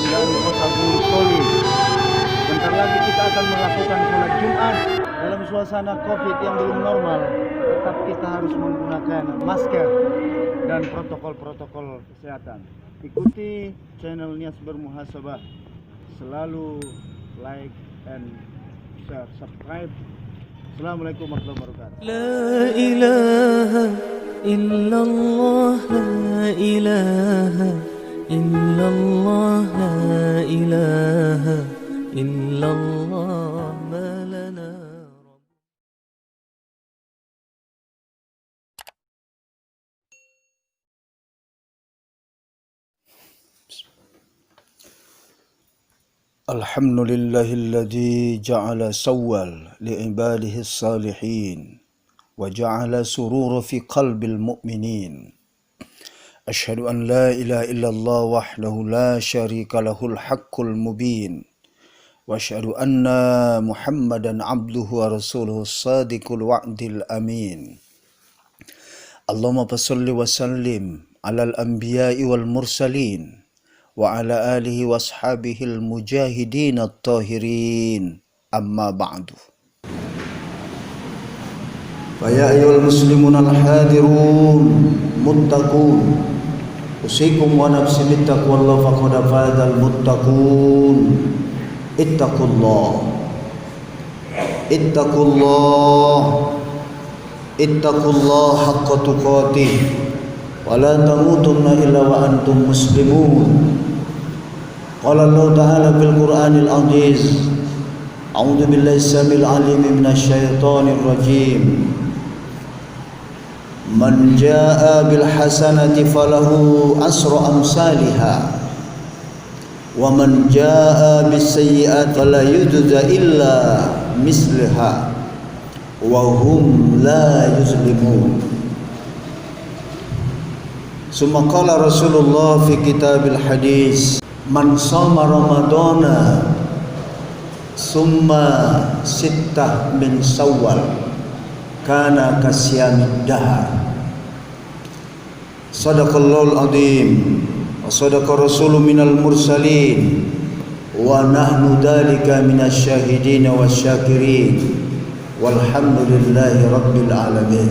yakni kota Bulu Toli. Bentar lagi kita akan melakukan sholat Jumat dalam suasana COVID yang belum normal. Tetap kita harus menggunakan masker dan protokol-protokol kesehatan. Ikuti channel Nias Bermuhasabah. Selalu like and share, subscribe. Assalamualaikum warahmatullahi wabarakatuh. La ilaha illallah, la ilaha illallah, la ilaha illallah, ma lana. Alhamdulillahilladzi ja'ala sawwal li'ibadihi salihin wa ja'ala surura fi qalbil mu'minin. Ashhadu an la ilaha illallah wahdahu la syarika lahul haqqul mubin. Wa ashhadu anna Muhammadan abduhu wa rasuluhu sadiqul wa'dil amin. Allahumma salli wa sallim alal anbiya'i wal mursalin wa ala alihi wa ashabihil mujahidin at-tahirin, amma ba'du. Fa ya ayyuhal muslimun al-hadirun muttaqun, usikum wa nafsi bittaqwallah faqad fazal muttaqun. Ittaqullah ittaqullah ittaqullah haqqa tuqatih wa la tamutunna illa wa antum muslimun. Qala Allah Ta'ala fil Qur'anil Aziz, a'udzu billahi samil alim minasy syaithanir rajim. Man jaa'a bil hasanati falahu asru amsalha wa man jaa'a bis sayyi'ati fala yujza illa mislaha wa hum la yuzlimun. Summa qala Rasulullah fi kitabil hadis, man shoma ramadana summa sittah min Syawal kana kasyamid dahar. Sadaqallahul azim wa sadaqa rasulun minal mursalin wa nahnu dzalika minasy syahidin wasyakirin walhamdulillahi rabbil alamin.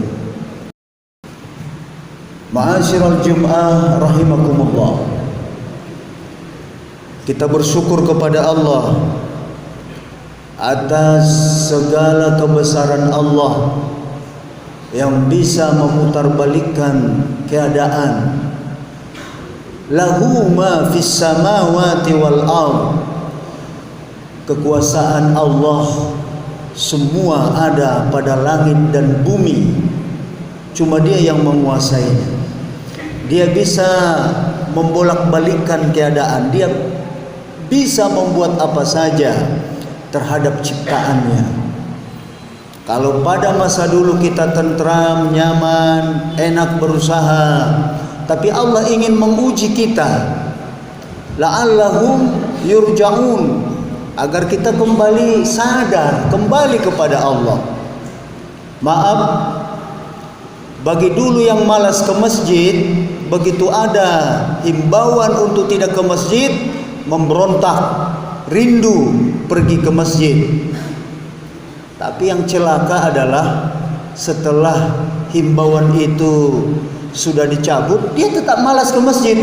Ma'asyiral jum'ah rahimakumullah. Kita bersyukur kepada Allah atas segala kebesaran Allah yang bisa memutarbalikkan keadaan. Lahu ma fis samawati wal ardh. Kekuasaan Allah semua ada pada langit dan bumi. Cuma Dia yang menguasainya. Dia bisa membolak-balikkan keadaan. Dia bisa membuat apa saja terhadap ciptaannya. Kalau pada masa dulu kita tentram, nyaman, enak berusaha, tapi Allah ingin menguji kita, la'allahum yurja'un, agar kita kembali sadar, kembali kepada Allah. Maaf, bagi dulu yang malas ke masjid, begitu ada himbauan untuk tidak ke masjid, memberontak, rindu pergi ke masjid. Tapi yang celaka adalah setelah himbauan itu sudah dicabut, dia tetap malas ke masjid.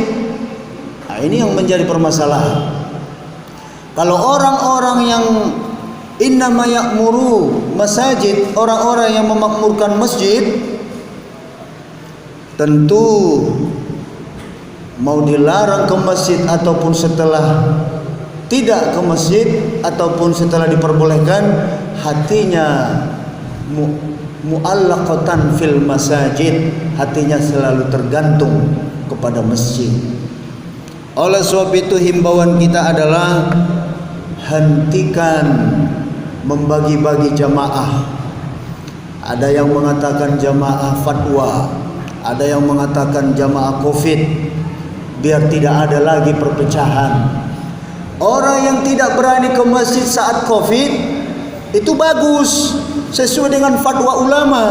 Nah, ini yang menjadi permasalahan. Kalau orang-orang yang innama ya'muru masajid, orang-orang yang memakmurkan masjid, tentu mau dilarang ke masjid ataupun setelah tidak ke masjid ataupun setelah diperbolehkan, hatinya mu'allaqatan fil masajid, hatinya selalu tergantung kepada masjid. Oleh sebab itu himbauan kita adalah hentikan membagi-bagi jamaah. Ada yang mengatakan jamaah fatwa, ada yang mengatakan jamaah Covid, biar tidak ada lagi perpecahan. Orang yang tidak berani ke masjid saat Covid itu bagus, sesuai dengan fatwa ulama.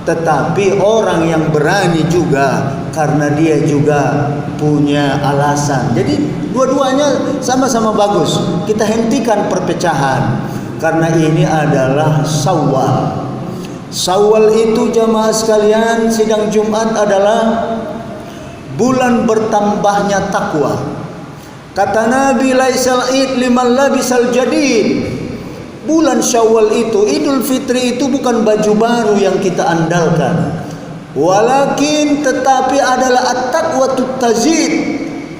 tetapi orang yang berani juga karena dia juga punya alasan. Jadi dua-duanya sama-sama bagus. Kita hentikan perpecahan karena ini adalah Syawal. Syawal itu jamaah sekalian, sidang Jumat adalah bulan bertambahnya takwa. Kata Nabi, laisal id liman labisal jadid. Bulan Syawal itu, Idul Fitri itu bukan baju baru yang kita andalkan. Walakin tetapi adalah at-taqwatut tazid,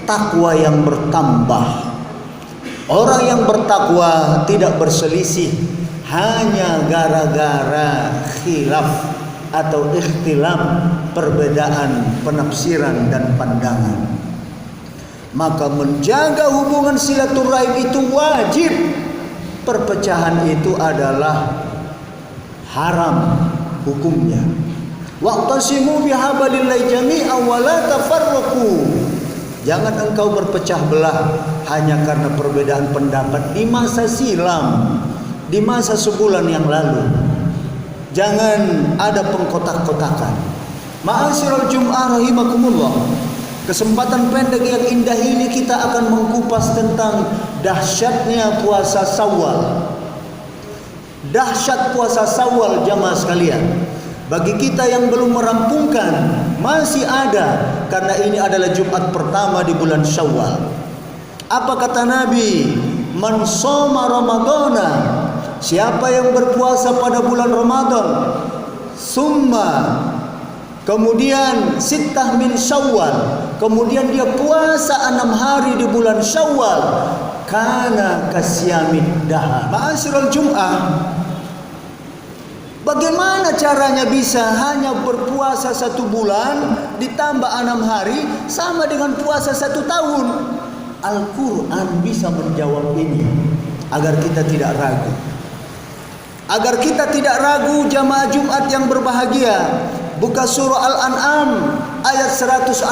takwa yang bertambah. Orang yang bertakwa tidak berselisih hanya gara-gara khilaf atau ikhtilaf, perbedaan penafsiran dan pandangan. Maka menjaga hubungan silaturahim itu wajib. Perpecahan itu adalah haram hukumnya. Waqtasimu bihablillahi jami'an wa la tafarraqu. Jangan engkau berpecah belah hanya karena perbedaan pendapat di masa silam, di masa sebulan yang lalu. Jangan ada pengkotak-kotakan. Ma'asyiral Jum'ah rahimakumullah. Kesempatan pendek yang indah ini kita akan mengkupas tentang dahsyatnya puasa Syawal. Dahsyat puasa Syawal jamaah sekalian. Bagi kita yang belum merampungkan, masih ada, karena ini adalah Jumat pertama di bulan Syawal. Apa kata Nabi? Man shoma Ramadana, siapa yang berpuasa pada bulan Ramadan, summa, kemudian sittah min Syawal, kemudian dia puasa 6 hari di bulan Syawal, kana kasyamid dahar. Ma'asyiral Jum'ah, bagaimana caranya bisa hanya berpuasa 1 bulan ditambah 6 hari sama dengan puasa 1 tahun? Al-Quran bisa menjawab ini agar kita tidak ragu. Agar kita tidak ragu jamaah Jumat yang berbahagia. Buka surah Al-An'am ayat 160.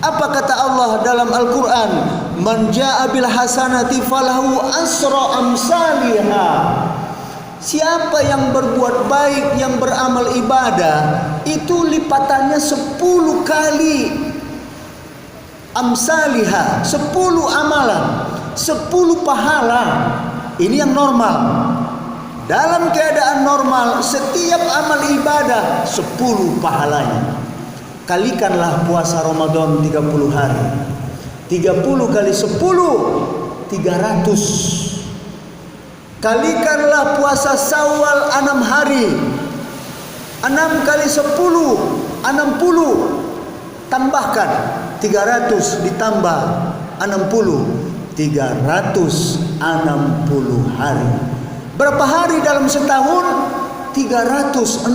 Apa kata Allah dalam Al-Quran? Man ja'a bil hasanati falahu asra amsalihha. Siapa yang berbuat baik, yang beramal ibadah, itu lipatannya 10 kali. Amsalihha, 10 amalan, 10 pahala. Ini yang normal. Dalam keadaan normal, setiap amal ibadah 10 pahalanya. Kalikanlah puasa Ramadan 30 hari. 30 kali 10, 300. Kalikanlah puasa Syawal 6 hari. 6 kali 10, 60. Tambahkan 300 ditambah 60, 360 hari. Berapa hari dalam setahun? 365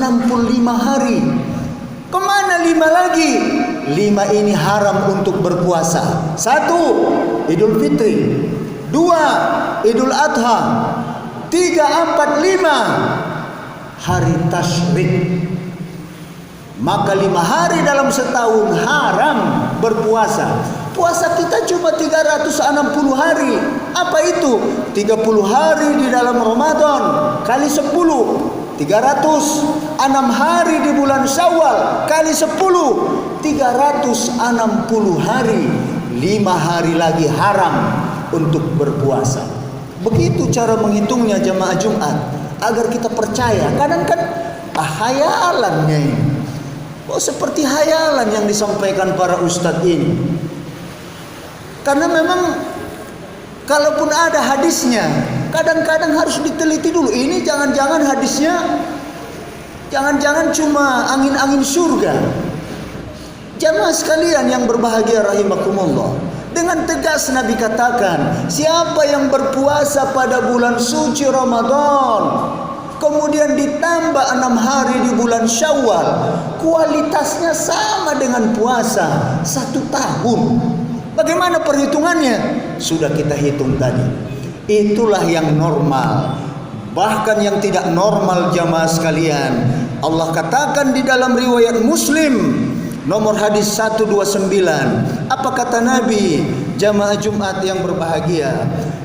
hari. Kemana 5 lagi? 5 ini haram untuk berpuasa. 1, Idul Fitri. 2, Idul Adha. 3, 4, 5 hari tasyrik. Maka 5 hari dalam setahun haram berpuasa. Puasa kita cuma 360 hari. Apa itu? 30 hari di dalam Ramadan kali 10, 300. 6 hari di bulan Syawal kali 10, 360 hari. 5 hari lagi haram untuk berpuasa. Begitu cara menghitungnya jamaah Jumat, agar kita percaya. Kadang kan hayalannya ini. Oh, seperti hayalan yang disampaikan para ustadz ini. Karena memang kalaupun ada hadisnya, kadang-kadang harus diteliti dulu. Ini jangan-jangan hadisnya, jangan-jangan cuma angin-angin surga. Jamaah sekalian yang berbahagia rahimakumullah. Dengan tegas Nabi katakan, siapa yang berpuasa pada bulan suci Ramadan, kemudian ditambah 6 hari di bulan Syawal, kualitasnya sama dengan puasa 1 tahun. Bagaimana perhitungannya? Sudah kita hitung tadi. Itulah yang normal. Bahkan yang tidak normal jamaah sekalian, Allah katakan di dalam riwayat Muslim nomor hadis 129. Apa kata Nabi? Jamaah Jumat yang berbahagia,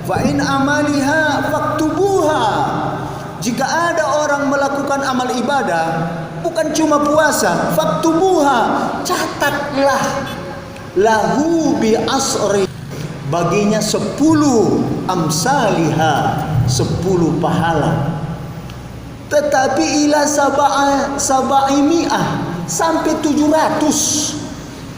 fa in amaliha faktubuha. Jika ada orang melakukan amal ibadah, bukan cuma puasa, faktubuha, catatlah, lahu bi asri, baginya 10 amsaliha, 10 pahala. Tetapi ila sab'imi'ah, sampai 700.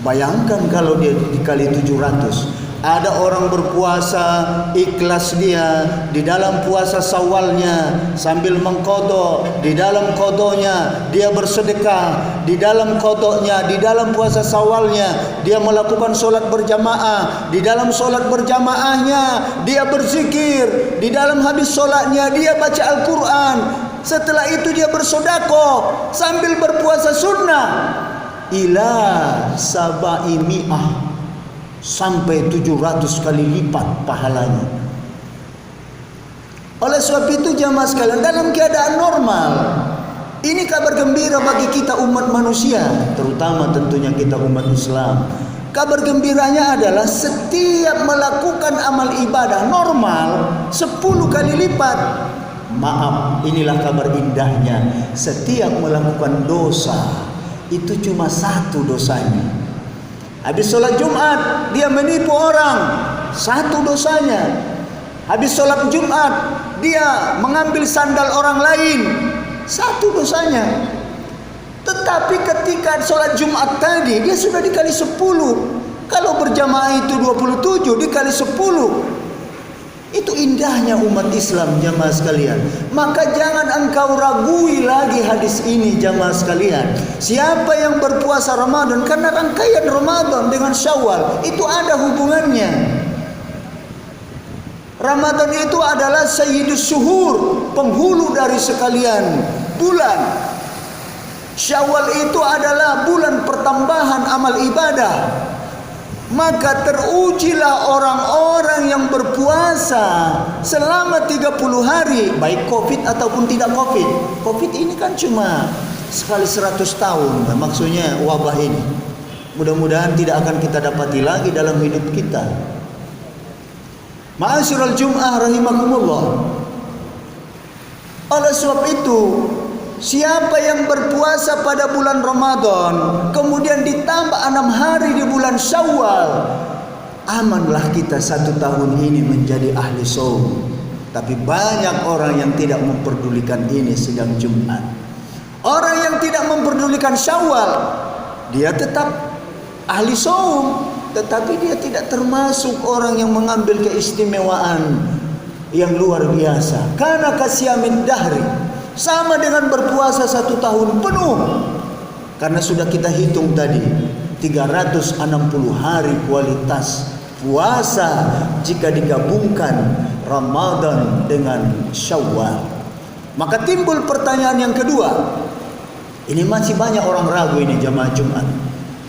Bayangkan kalau dia dikali 700. Ada orang berpuasa ikhlas dia di dalam puasa Syawalnya sambil mengqadha, di dalam qadanya dia bersedekah, di dalam qadanya, di dalam puasa Syawalnya dia melakukan solat berjamaah, di dalam solat berjamaahnya dia berzikir, di dalam habis solatnya dia baca Al-Quran, setelah itu dia bersedekah sambil berpuasa sunnah. Ila sab'imi'ah, sampai 700 kali lipat pahalanya. Oleh sebab itu jamaah sekalian, dalam keadaan normal, ini kabar gembira bagi kita umat manusia, terutama tentunya kita umat Islam. Kabar gembiranya adalah setiap melakukan amal ibadah normal 10 kali lipat. Maaf, inilah kabar indahnya. Setiap melakukan dosa itu cuma 1 dosanya. Habis sholat Jumat dia menipu orang, 1 dosanya. Habis sholat Jumat dia mengambil sandal orang lain, 1 dosanya. Tetapi ketika sholat Jumat tadi dia sudah dikali 10. Kalau berjamaah itu 27 dikali 10. Itu indahnya umat Islam jamaah sekalian. Maka jangan engkau ragui lagi hadis ini jamaah sekalian. Siapa yang berpuasa Ramadan, karena rangkaian Ramadan dengan Syawal itu ada hubungannya. Ramadan itu adalah sayyidus syuhur, penghulu dari sekalian bulan. Syawal itu adalah bulan pertambahan amal ibadah. Maka terujilah orang-orang yang berpuasa selama 30 hari, baik Covid ataupun tidak Covid. Covid ini kan cuma sekali 100 tahun, maksudnya wabah ini. Mudah-mudahan tidak akan kita dapati lagi dalam hidup kita. Ma'asyiral Jum'ah rahimakumullah. Oleh sebab itu, siapa yang berpuasa pada bulan Ramadan kemudian ditambah 6 hari di bulan Syawal, amanlah kita 1 tahun ini menjadi ahli shaum. Tapi banyak orang yang tidak memperdulikan ini sedang Jumat. Orang yang tidak memperdulikan Syawal, dia tetap ahli shaum, tetapi dia tidak termasuk orang yang mengambil keistimewaan yang luar biasa. Karena kasyamin dahri, sama dengan berpuasa 1 tahun penuh. Karena sudah kita hitung tadi 360 hari kualitas puasa jika digabungkan Ramadan dengan Syawal. Maka timbul pertanyaan yang kedua. Ini masih banyak orang ragu ini jamaah Jumat.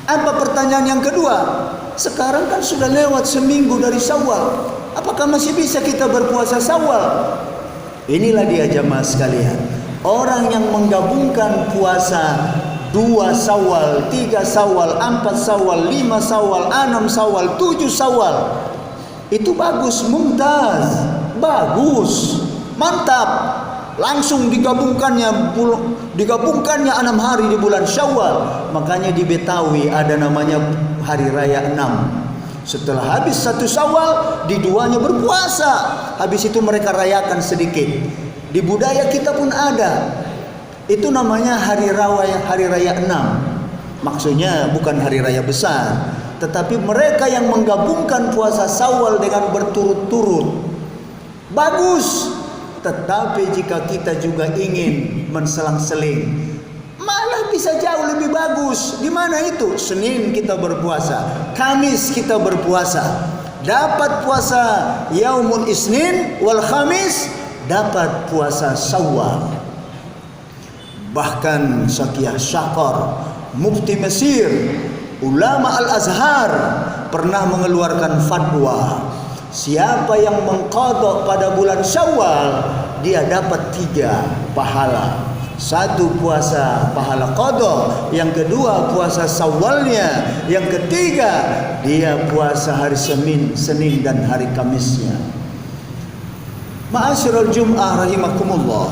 Apa pertanyaan yang kedua? Sekarang kan sudah lewat seminggu dari Syawal. Apakah masih bisa kita berpuasa Syawal? Inilah dia jamaah sekalian. Orang yang menggabungkan puasa 2 Syawal, 3 Syawal, 4 Syawal, 5 Syawal, 6 Syawal, 7 Syawal, itu bagus, mumtaz, bagus, mantap. Langsung digabungkannya 6 hari di bulan Syawal. Makanya di Betawi ada namanya hari raya 6. Setelah habis 1 Syawal, di 2-nya berpuasa. Habis itu mereka rayakan sedikit. Di budaya kita pun ada. Itu namanya hari raya 6. Maksudnya bukan hari raya besar, tetapi mereka yang menggabungkan puasa Syawal dengan berturut-turut. Bagus. Tetapi jika kita juga ingin menselang-seling, malah bisa jauh lebih bagus. Di mana itu? Senin kita berpuasa, Kamis kita berpuasa. Dapat puasa Yaumul Isnin wal Khamis, dapat puasa Syawal. Bahkan Syakiyah Syakar, Mufti Mesir, ulama Al-Azhar pernah mengeluarkan fatwa. Siapa yang mengqadha pada bulan Syawal, dia dapat 3 pahala. 1 puasa pahala qadha, yang kedua puasa Syawalnya, yang ketiga dia puasa hari Senin dan hari Kamisnya. Ma'asyiral Jum'ah rahimakumullah.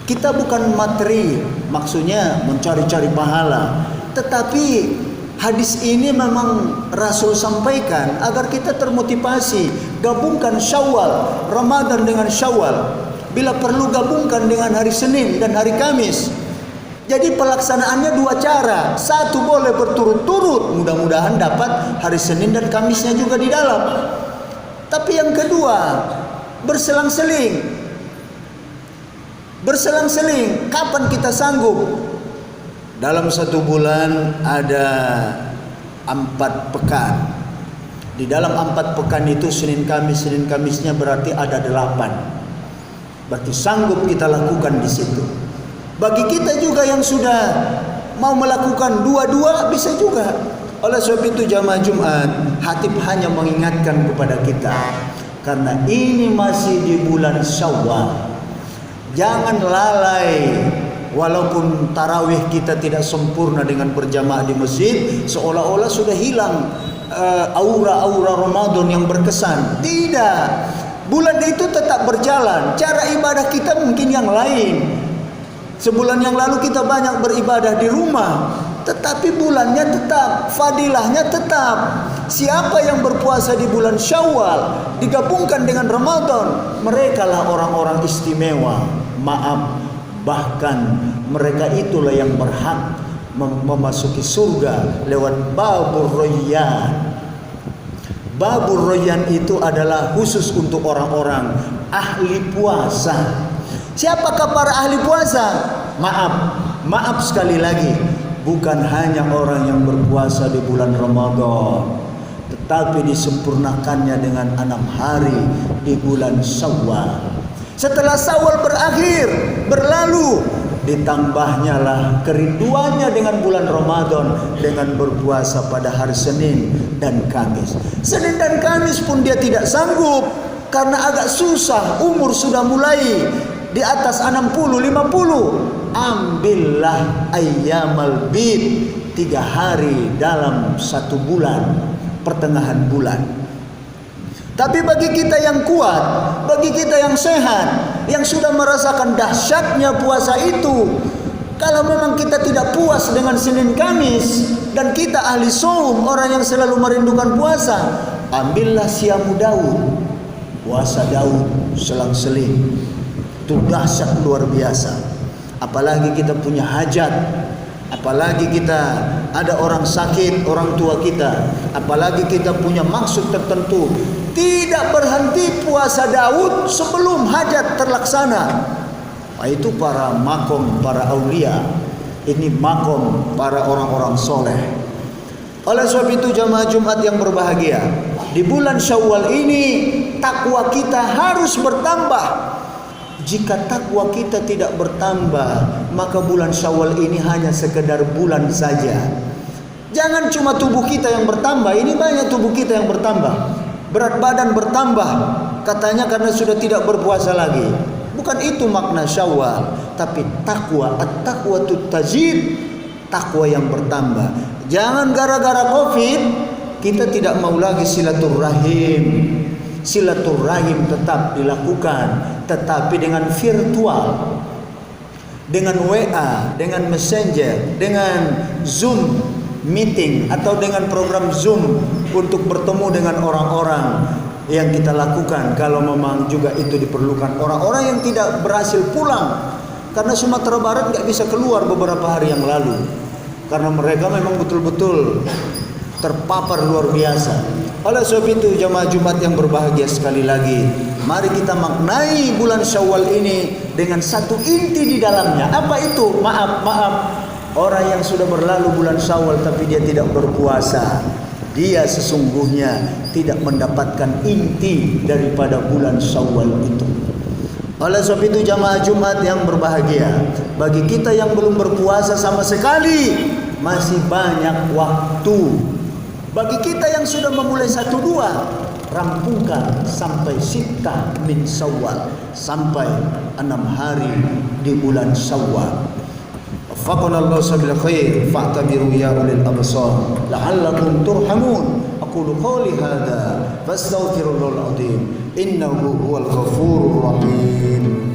Kita bukan materi, maksudnya mencari-cari pahala. Tetapi hadis ini memang Rasul sampaikan agar kita termotivasi. Gabungkan Syawal, Ramadan dengan Syawal. Bila perlu gabungkan dengan hari Senin dan hari Kamis. Jadi pelaksanaannya dua cara. Satu boleh berturut-turut, mudah-mudahan dapat hari Senin dan Kamisnya juga di dalam. Tapi yang kedua, berselang-seling. Berselang-seling. Kapan kita sanggup? Dalam satu bulan ada 4 pekan. Di dalam 4 pekan itu Senin Kamisnya berarti ada 8. Berarti sanggup kita lakukan di situ. Bagi kita juga yang sudah mau melakukan dua-dua bisa juga. Oleh sebab itu jamaah Jumat, Hatib hanya mengingatkan kepada kita, karena ini masih di bulan Syawal. Jangan lalai, walaupun tarawih kita tidak sempurna dengan berjamaah di masjid, seolah-olah sudah hilang aura-aura Ramadan yang berkesan. Tidak, bulan itu tetap berjalan. Cara ibadah kita mungkin yang lain. Sebulan yang lalu kita banyak beribadah di rumah, tetapi bulannya tetap, fadilahnya tetap. Siapa yang berpuasa di bulan Syawal digabungkan dengan Ramadan, merekalah orang-orang istimewa. Maaf, bahkan mereka itulah yang berhak memasuki surga lewat Babur Rayyan. Babur Rayyan itu adalah khusus untuk orang-orang ahli puasa. Siapakah para ahli puasa? Maaf sekali lagi, bukan hanya orang yang berpuasa di bulan Ramadan, tetapi disempurnakannya dengan 6 hari di bulan Syawal. Setelah Syawal berlalu, ditambahnya lah kerinduannya dengan bulan Ramadan dengan berpuasa pada hari Senin dan Kamis. Senin dan Kamis pun dia tidak sanggup karena agak susah, umur sudah mulai di atas 60-50. Ambillah ayyamal bid, 3 hari dalam 1 bulan, pertengahan bulan. Tapi bagi kita yang kuat, bagi kita yang sehat, yang sudah merasakan dahsyatnya puasa itu, kalau memang kita tidak puas dengan Senin Kamis dan kita ahli saum, orang yang selalu merindukan puasa, ambillah siamu Daud, puasa Daud selang-seling. Itu dahsyat luar biasa. Apalagi kita punya hajat, apalagi kita ada orang sakit, orang tua kita, apalagi kita punya maksud tertentu, tidak berhenti puasa Daud sebelum hajat terlaksana. Itu para makom, para aulia. Ini makom para orang-orang soleh. Oleh sebab itu jamaah Jumat yang berbahagia, di bulan Syawal ini takwa kita harus bertambah. Jika takwa kita tidak bertambah, maka bulan Syawal ini hanya sekedar bulan saja. Jangan cuma tubuh kita yang bertambah, ini banyak tubuh kita yang bertambah. Berat badan bertambah, katanya karena sudah tidak berpuasa lagi. Bukan itu makna Syawal, tapi takwa, at-taqwatu tazid, takwa yang bertambah. Jangan gara-gara Covid kita tidak mau lagi silaturahim. Silaturahim tetap dilakukan, tetapi dengan virtual, dengan WA, dengan Messenger, dengan Zoom meeting atau dengan program Zoom untuk bertemu dengan orang-orang yang kita lakukan kalau memang juga itu diperlukan. Orang-orang yang tidak berhasil pulang karena Sumatera Barat nggak bisa keluar beberapa hari yang lalu karena mereka memang betul-betul terpapar luar biasa. Oleh sebab itu jamaah Jumat yang berbahagia, sekali lagi mari kita maknai bulan Syawal ini dengan satu inti di dalamnya. Apa itu? Maaf, orang yang sudah berlalu bulan Syawal tapi dia tidak berpuasa, dia sesungguhnya tidak mendapatkan inti daripada bulan Syawal itu. Oleh sebab itu jamaah Jumat yang berbahagia, bagi kita yang belum berpuasa sama sekali, masih banyak waktu. Bagi kita yang sudah memulai 1-2, rampungkan sampai 6 min Syawal, sampai 6 hari di bulan Syawal. Waffaqana Allah sabil khair, fa'tabiru ya ulil absar la'allakum turhamun. Aqulu qawli hadza fastaghfirullahal azim innahu huwal ghafurur rahim.